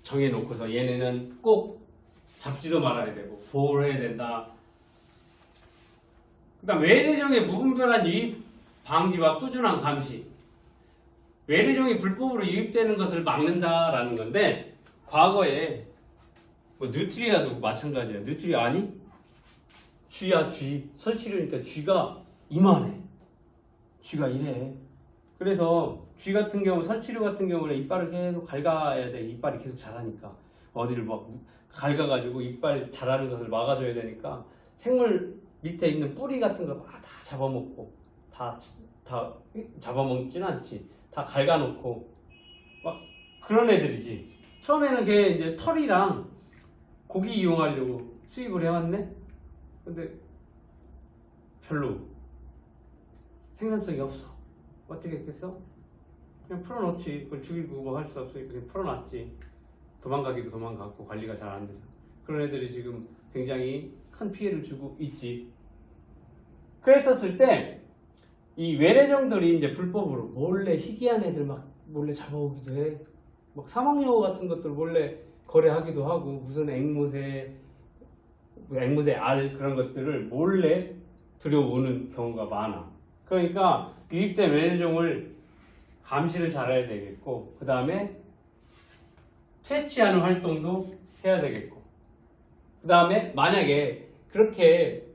정해놓고서 얘네는 꼭 잡지도 말아야 되고 보호를 해야 된다. 그다음 외래종의 무분별한 유입 방지와 꾸준한 감시. 외래종이 불법으로 유입되는 것을 막는다라는 건데, 과거에 누트리아도 마찬가지야. 누트리아 아니? 쥐야, 쥐. 설치류니까 쥐가 이만해. 쥐가 이래. 그래서 쥐 같은 경우, 설치류 같은 경우는 이빨을 계속 갉아야 돼. 이빨이 계속 자라니까. 어디를 갉아가지고 이빨 자라는 것을 막아줘야 되니까 생물 밑에 있는 뿌리 같은 거 다 잡아먹고, 다 잡아먹진 않지. 다 갉아놓고 막 그런 애들이지. 처음에는 걔 이제 털이랑 고기 이용하려고 수입을 해왔네. 근데 별로 생산성이 없어. 어떻게 했겠어? 그냥 풀어놓지. 그걸 죽이고 뭐 할 수 없으니까 그냥 풀어놨지. 도망가기도 도망갔고 관리가 잘 안 돼서. 그런 애들이 지금 굉장히 큰 피해를 주고 있지. 그랬었을 때 이 외래종들이 이제 불법으로 몰래 희귀한 애들 막 몰래 잡아오기도 해. 막 사막여우 같은 것들 몰래 거래하기도 하고 무슨 앵무새 알 그런 것들을 몰래 들여오는 경우가 많아. 그러니까 유입된 외래종을 감시를 잘해야 되겠고 그 다음에 퇴치하는 활동도 해야 되겠고 그 다음에 만약에 그렇게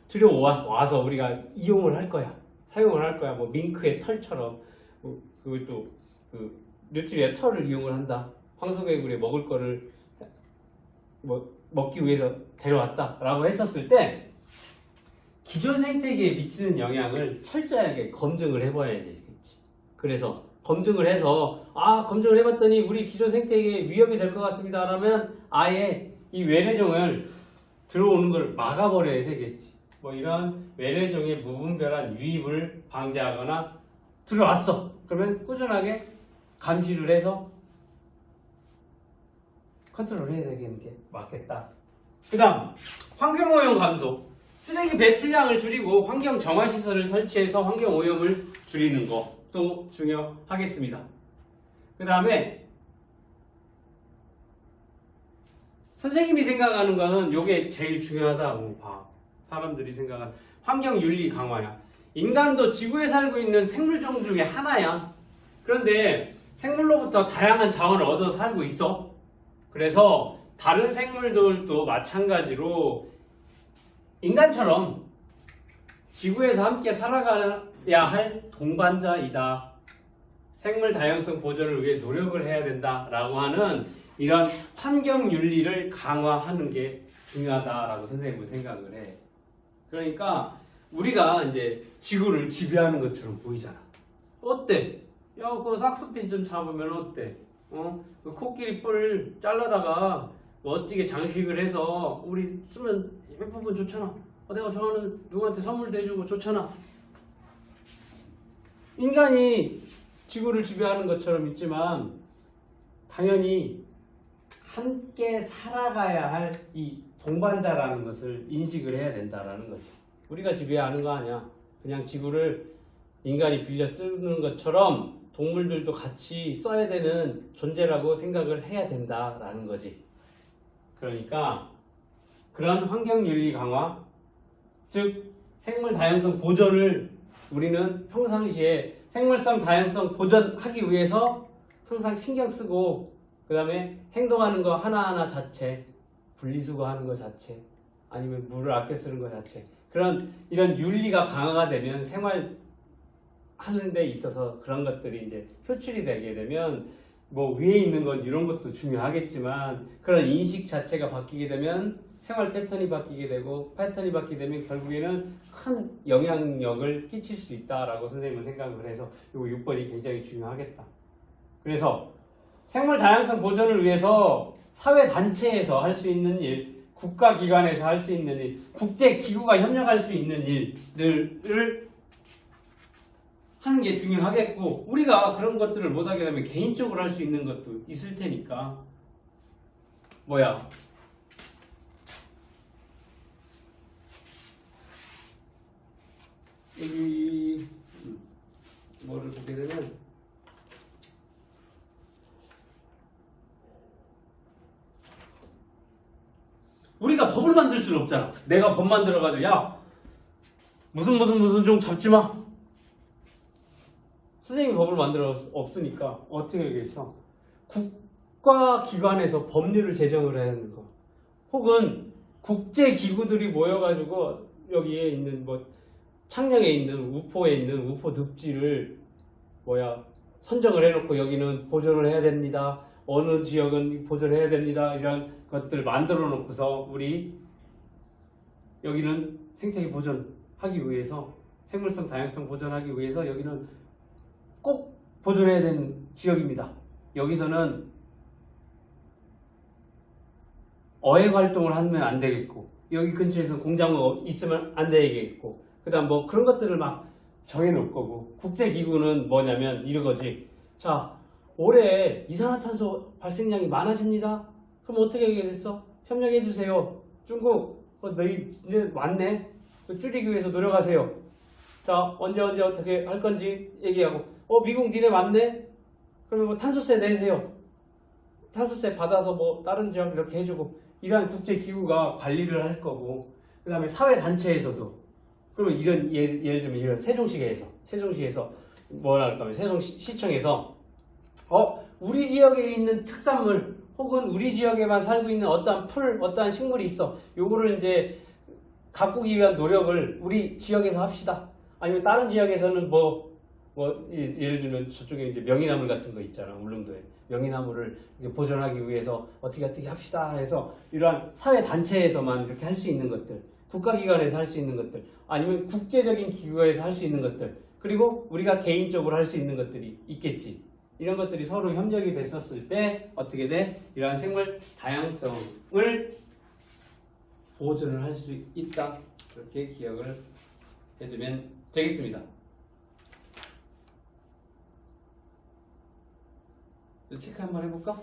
들여와서 우리가 이용을 할 거야. 사용을 할 거야. 뭐 밍크의 털처럼 그것도 그 뉴트리아 털을 이용을 한다. 황소개구리 먹을 거를 뭐 먹기 위해서 데려왔다라고 했었을 때 기존 생태계에 미치는 영향을 철저하게 검증을 해봐야 되겠지. 그래서 검증을 해서 검증을 해봤더니 우리 기존 생태계에 위협이 될 것 같습니다. 라면 아예 이 외래종을 들어오는 걸 막아버려야 되겠지. 뭐 이런 외래종의 무분별한 유입을 방지하거나 들어왔어. 그러면 꾸준하게 감시를 해서 컨트롤 해야 되는 게 맞겠다. 그 다음 환경오염 감소. 쓰레기 배출량을 줄이고 환경 정화 시설을 설치해서 환경 오염을 줄이는 것도 중요하겠습니다. 그 다음에 선생님이 생각하는 거는 이게 제일 중요하다고 봐. 사람들이 생각하는 환경 윤리 강화야. 인간도 지구에 살고 있는 생물종 중에 하나야. 그런데 생물로부터 다양한 자원을 얻어 살고 있어. 그래서 다른 생물들도 마찬가지로 인간처럼 지구에서 함께 살아가야 할 동반자이다. 생물 다양성 보존을 위해 노력을 해야 된다라고 하는 이런 환경 윤리를 강화하는 게 중요하다라고 선생님은 생각을 해. 그러니까 우리가 이제 지구를 지배하는 것처럼 보이잖아. 어때? 야, 그 삭스핀 좀 잡으면 어때? 그 코끼리 뿔 잘라다가 멋지게 장식을 해서 우리 쓰면 예쁘면 좋잖아. 내가 좋아하는 누구한테 선물도 해주고 좋잖아. 인간이 지구를 지배하는 것처럼 있지만 당연히 함께 살아가야 할 이 동반자라는 것을 인식을 해야 된다라는 거지. 우리가 지배하는 거 아니야. 그냥 지구를 인간이 빌려 쓰는 것처럼 동물들도 같이 써야 되는 존재라고 생각을 해야 된다라는 거지. 그러니까 그런 환경윤리 강화, 즉 생물 다양성 보존을 우리는 평상시에 생물성 다양성 보존하기 위해서 항상 신경 쓰고 그 다음에 행동하는 거 하나하나 자체, 분리수거하는 거 자체, 아니면 물을 아껴 쓰는 거 자체, 이런 윤리가 강화가 되면 생활하는 데 있어서 그런 것들이 이제 표출이 되게 되면 뭐 위에 있는 건 이런 것도 중요하겠지만 그런 인식 자체가 바뀌게 되면 생활 패턴이 바뀌게 되고 패턴이 바뀌게 되면 결국에는 큰 영향력을 끼칠 수 있다라고 선생님은 생각을 해서 이 6번이 굉장히 중요하겠다. 그래서 생물 다양성 보존을 위해서 사회단체에서 할 수 있는 일, 국가기관에서 할 수 있는 일, 국제기구가 협력할 수 있는 일들을 하는 게 중요하겠고 우리가 그런 것들을 못하게 되면 개인적으로 할 수 있는 것도 있을 테니까 여기 뭐를 보게 되면 우리가 법을 만들 수는 없잖아. 내가 법 만들어가지고 야 무슨 종 잡지 마. 선생님이 법을 만들어 없으니까 어떻게 하겠어? 국가기관에서 법률을 제정을 해야 하는 거. 혹은 국제기구들이 모여가지고 여기에 있는 창녕에 있는 우포에 있는 우포 늪지를 선정을 해놓고 여기는 보존을 해야 됩니다. 어느 지역은 보존해야 됩니다. 이런 것들 만들어 놓고서 우리 여기는 생태계 보존하기 위해서 생물성 다양성 보존하기 위해서 여기는 꼭 보존해야 되는 지역입니다. 여기서는 어획 활동을 하면 안 되겠고 여기 근처에서 공장은 있으면 안 되겠고 그 다음 그런 것들을 막 정해놓을 거고 국제기구는 뭐냐면 이거지. 자, 올해 이산화탄소 발생량이 많아집니다. 그럼 어떻게 하겠어? 협력해 주세요. 중국, 너희 왔네. 줄이기 위해서 노력하세요. 자, 언제 어떻게 할 건지 얘기하고, 미국 니네 왔네? 그러면 뭐 탄소세 내세요. 탄소세 받아서 뭐 다른 지역 이렇게 해주고, 이러한 국제기구가 관리를 할 거고, 그 다음에 사회단체에서도, 그러면 예를 들면 이런 세종시에서 뭐라 할까 하면 세종시청에서, 우리 지역에 있는 특산물, 혹은 우리 지역에만 살고 있는 어떠한 어떠한 식물이 있어. 요거를 이제 가꾸기 위한 노력을 우리 지역에서 합시다. 아니면 다른 지역에서는 예를 들면 저쪽에 이제 명이나물 같은 거 있잖아. 울릉도에. 명이나물을 보존하기 위해서 어떻게 합시다 해서 이러한 사회단체에서만 이렇게 할 수 있는 것들, 국가기관에서 할 수 있는 것들, 아니면 국제적인 기구에서 할 수 있는 것들, 그리고 우리가 개인적으로 할 수 있는 것들이 있겠지. 이런 것들이 서로 협력이 됐었을 때 어떻게 돼? 이러한 생물 다양성을 보존을 할 수 있다. 그렇게 기억을 해두면 되겠습니다. 체크 한번 해볼까?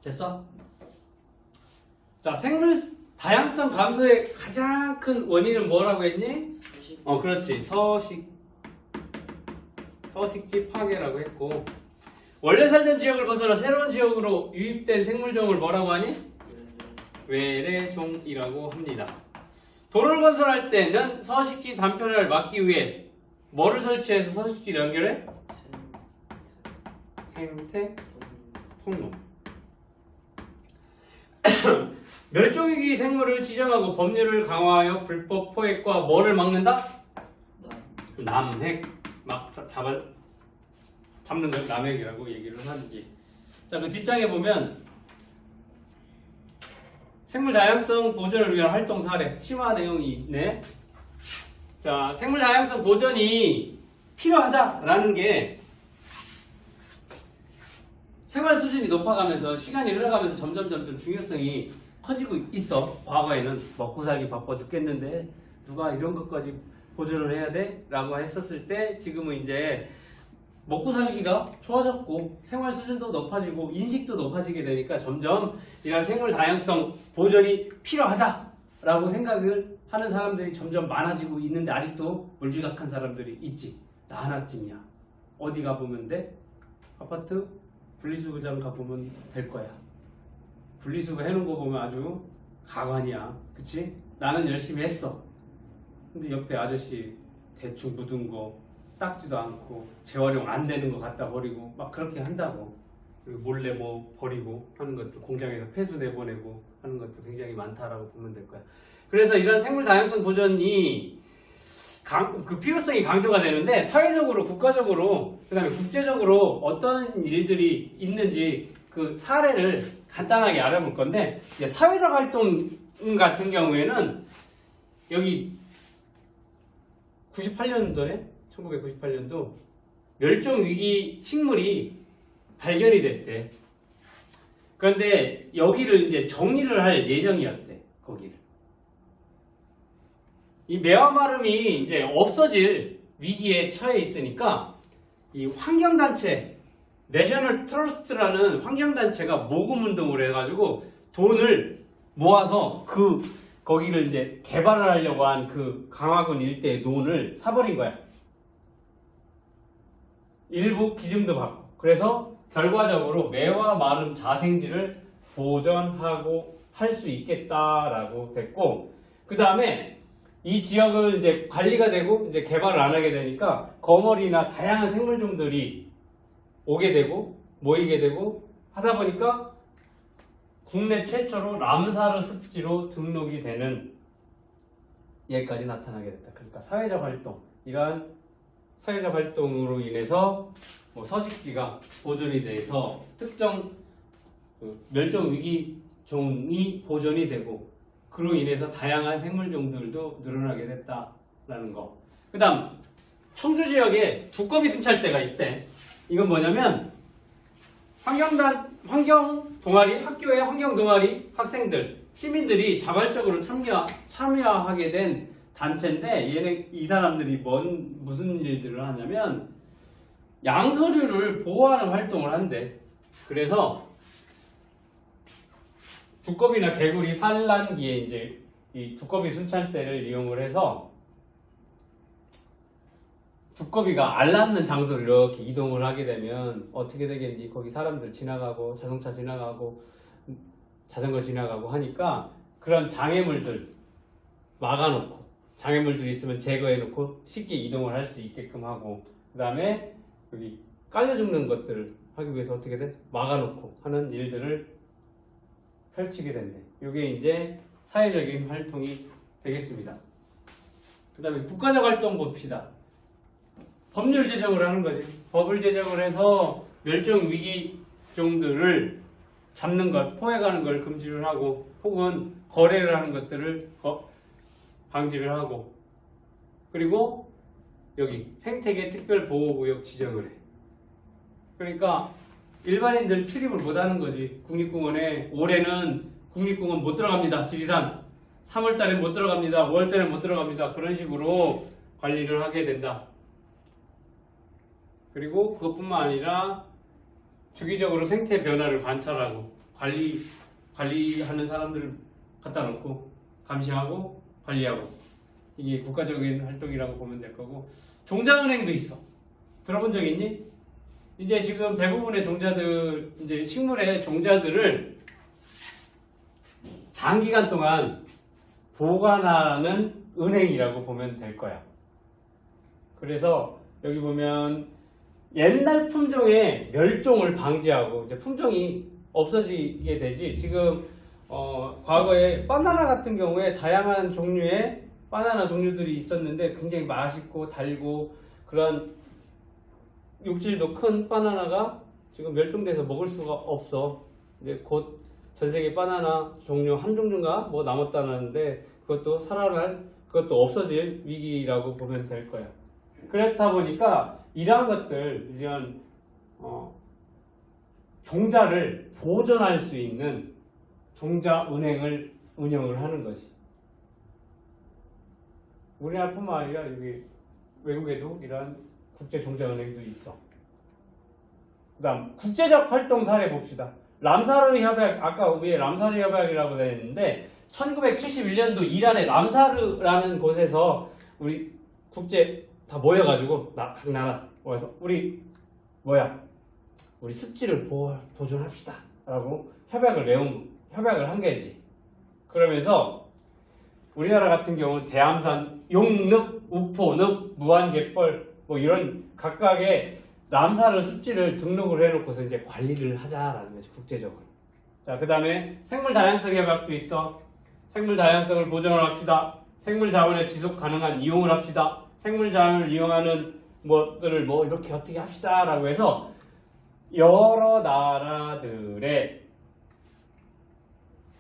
됐어? 자, 생물 다양성 감소의 가장 큰 원인은 뭐라고 했니? 그렇지. 서식지 파괴라고 했고, 원래 살던 지역을 벗어나 새로운 지역으로 유입된 생물종을 뭐라고 하니? 외래종이라고 합니다. 도로를 건설할 때는 서식지 단편화를 막기 위해 뭐를 설치해서 서식지를 연결해? 생태 통로. 멸종위기 생물을 지정하고 법률을 강화하여 불법 포획과 뭐를 막는다? 남획. 잡는 걸 남획이라고 얘기를 하는지. 자, 그 뒷장에 보면 생물 다양성 보존을 위한 활동 사례, 심화 내용이 있네. 자, 생물 다양성 보존이 필요하다라는 게 생활 수준이 높아가면서 시간이 흘러가면서 점점 중요성이 커지고 있어. 과거에는 먹고 살기 바빠 죽겠는데 누가 이런 것까지 보존을 해야 돼? 라고 했었을 때 지금은 이제 먹고 살기가 좋아졌고 생활 수준도 높아지고 인식도 높아지게 되니까 점점 이런 생물 다양성 보존이 필요하다라고 생각을 하는 사람들이 점점 많아지고 있는데 아직도 물지각한 사람들이 있지. 나 하나쯤이야. 어디 가보면 돼? 아파트? 분리수거장 가보면 될 거야. 분리수거 해놓은 거 보면 아주 가관이야. 그치? 나는 열심히 했어. 근데 옆에 아저씨 대충 묻은 거 닦지도 않고 재활용 안 되는 거 갖다 버리고 막 그렇게 한다고. 그리고 몰래 뭐 버리고 하는 것도 공장에서 폐수 내보내고 하는 것도 굉장히 많다라고 보면 될 거야. 그래서 이런 생물 다양성 보존이 그 필요성이 강조가 되는데 사회적으로, 국가적으로, 그 다음에 국제적으로 어떤 일들이 있는지 그 사례를 간단하게 알아볼 건데, 이제 사회적 활동 같은 경우에는 여기 98년도에 1998년도 멸종위기 식물이 발견이 됐대. 그런데 여기를 이제 정리를 할 예정이었대. 거기를. 이 메와마름이 이제 없어질 위기에 처해 있으니까 이 환경단체, 내셔널 트러스트라는 환경단체가 모금운동을 해가지고 돈을 모아서 거기를 이제 개발을 하려고 한 그 강화군 일대의 논을 사버린 거야. 일부 기증도 받고. 그래서 결과적으로 메와마름 자생지를 보존하고 할 수 있겠다라고 됐고, 그 다음에 이 지역을 이제 관리가 되고 이제 개발을 안 하게 되니까 거머리나 다양한 생물종들이 오게 되고 모이게 되고 하다 보니까 국내 최초로 람사르 습지로 등록이 되는 예까지 나타나게 됐다. 그러니까 사회적 활동, 이러한 사회적 활동으로 인해서 뭐 서식지가 보존이 돼서 특정 멸종 위기 종이 보존이 되고 그로 인해서 다양한 생물종들도 늘어나게 됐다라는 거. 그다음 청주 지역에 두꺼비 순찰대가 있대. 이건 뭐냐면 환경 동아리, 학교의 환경 동아리 학생들, 시민들이 자발적으로 참여하게 된 단체인데 이 사람들이 무슨 일들을 하냐면 양서류를 보호하는 활동을 한대. 그래서 두꺼비나 개구리 산란기에 이제 이 두꺼비 순찰대를 이용을 해서 두꺼비가 알 낳는 장소를 이렇게 이동을 하게 되면 어떻게 되겠니? 거기 사람들 지나가고 자동차 지나가고 자전거 지나가고 하니까 그런 장애물들 막아놓고 장애물들이 있으면 제거해놓고 쉽게 이동을 할 수 있게끔 하고 그 다음에 여기 깔려 죽는 것들을 하기 위해서 어떻게 돼? 막아놓고 하는 일들을 펼치게 된대. 이게 이제 사회적인 활동이 되겠습니다. 그 다음에 국가적 활동 봅시다. 법률 제정을 하는 거지. 법을 제정을 해서 멸종 위기 종들을 잡는 것, 포획하는 걸 금지를 하고 혹은 거래를 하는 것들을 방지를 하고 그리고 여기 생태계 특별보호구역 지정을 해. 그러니까 일반인들 출입을 못하는 거지. 국립공원에 올해는 국립공원 못 들어갑니다. 지리산 3월달에 못 들어갑니다. 5월달에 못 들어갑니다. 그런 식으로 관리를 하게 된다. 그리고 그것뿐만 아니라 주기적으로 생태 변화를 관찰하고 관리하는 사람들을 갖다 놓고 감시하고 관리하고 이게 국가적인 활동이라고 보면 될 거고 종자은행도 있어. 들어본 적 있니? 이제 지금 대부분의 종자들 이제 식물의 종자들을 장기간 동안 보관하는 은행이라고 보면 될 거야. 그래서 여기 보면 옛날 품종의 멸종을 방지하고 이제 품종이 없어지게 되지. 지금 과거에 바나나 같은 경우에 다양한 종류의 바나나 종류들이 있었는데 굉장히 맛있고 달고 그런 육질도 큰 바나나가 지금 멸종돼서 먹을 수가 없어. 이제 곧 전 세계 바나나 종류 한 종류가 뭐 남았다는데 그것도 살아날, 그것도 없어질 위기라고 보면 될 거야. 그렇다 보니까 이러한 것들, 이런 종자를 보존할 수 있는 종자은행을 운영을 하는 거지. 우리나라뿐만 아니라 여기 외국에도 이러한 국제종자은행도 있어. 그 다음 국제적 활동 사례 봅시다. 람사르 협약, 아까 위에 람사르 협약이라고 되어 있는데 1971년도 이란의 람사르라는 곳에서 우리 국제 다 모여가지고 각 나라 모여서 우리 습지를 보존합시다 라고 협약을 한 거지. 그러면서 우리나라 같은 경우는 대암산, 용늪, 우포늪, 무한갯벌 뭐 이런 각각의 람사르 습지를 등록을 해놓고서 이제 관리를 하자라는 거지, 국제적으로. 자, 그 다음에 생물 다양성 협약도 있어. 생물 다양성을 보존을 합시다. 생물 자원의 지속 가능한 이용을 합시다. 생물 자원을 이용하는 것들을 뭐 이렇게 어떻게 합시다라고 해서 여러 나라들의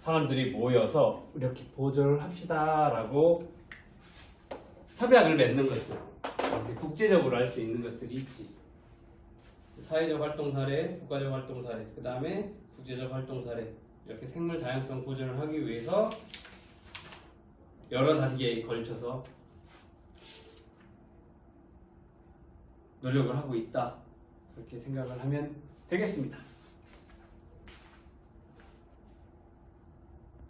사람들이 모여서 이렇게 보존을 합시다라고 협약을 맺는 것들. 국제적으로 할 수 있는 것들이 있지. 사회적 활동 사례, 국가적 활동 사례, 그 다음에 국제적 활동 사례. 이렇게 생물 다양성 보존을 하기 위해서 여러 단계에 걸쳐서 노력을 하고 있다. 그렇게 생각을 하면 되겠습니다.